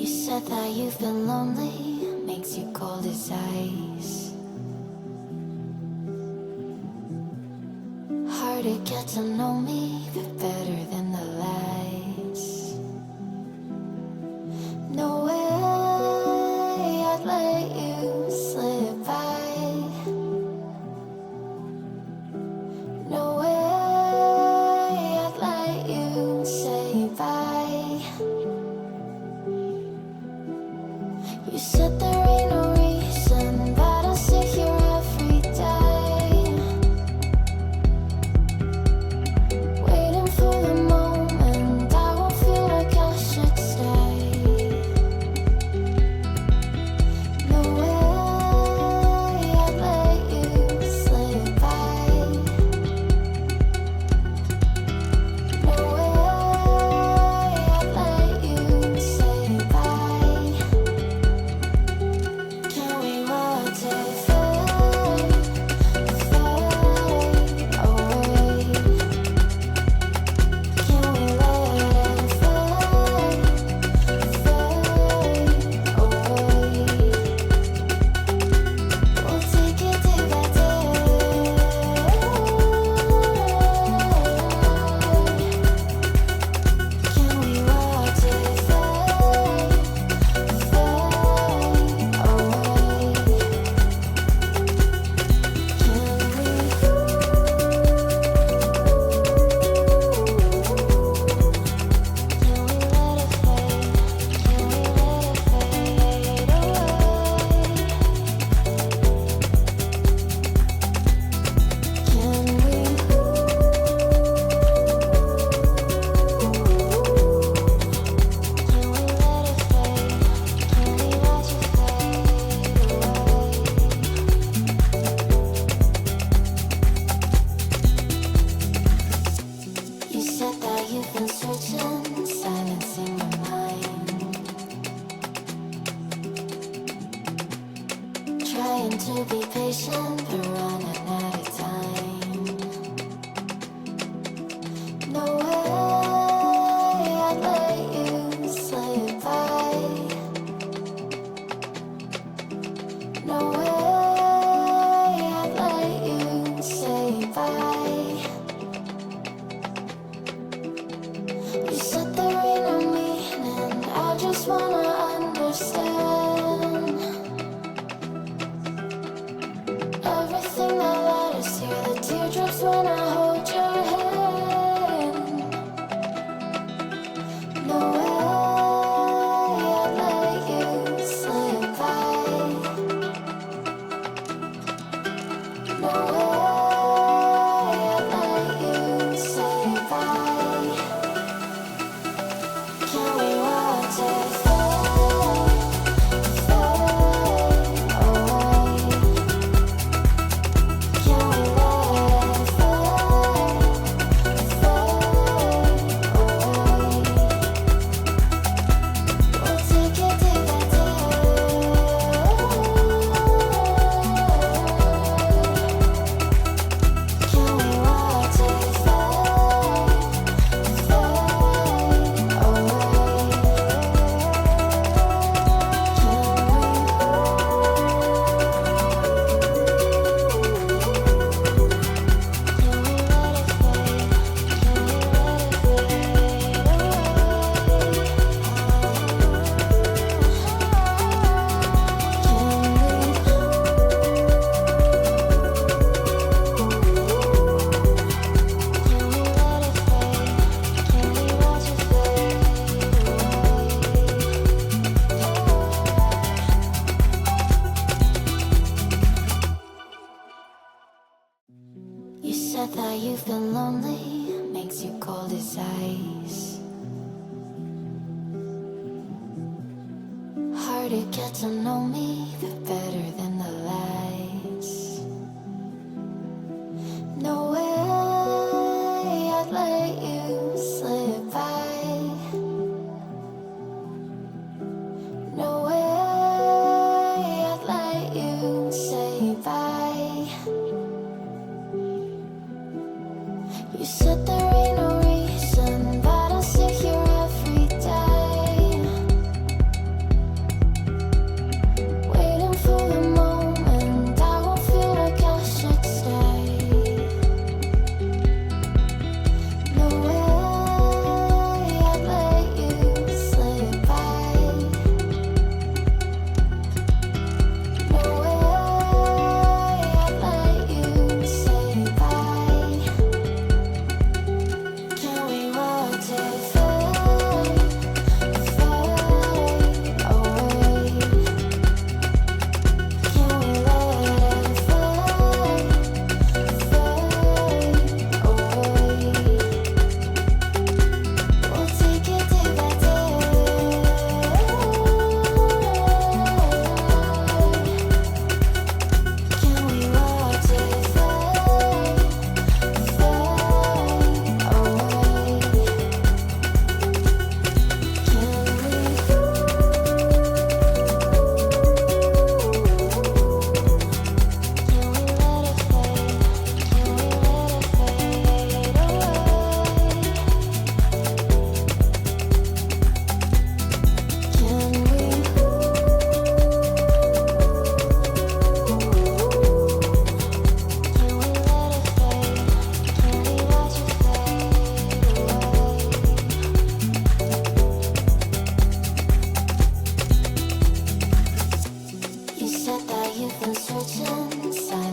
said that you've been lonely, makes you cold as ice. Hard to get to know me, but better than the lies. No way I'd let you slip by. No way I'd let you say bye. You said there ain't no reason, but I'll sit here every day, waiting for the moment I won't feel like I should stay. No way I'd let you slip by. No way I'd let you say bye. Can we watch it fade, fade away? Can we let it fade, fade away? We'll take it day by day. Can we watch it fade, fade away? You said that you've been searching, silencing your mind, trying to be patient, but running out of time. No way I'd let you slip by. No way I'd let you say bye. You said there ain't no meaning, I just wanna understand everything that led us here, the teardrops when I hold your hand. No way I'd let you slip by. No way I'd let you say bye. Can we watch it fade, fade away? Can we let it fade, fade away? We'll take it day by day. Can we watch it fade, fade away? You said that you've been lonely, makes you cold as ice. Hard to get to know me, but better than the lies. No way I'd let you slip by. No way I'd let you say bye. You said there ain't no reason, but I'll sit here every day, you've been searching inside.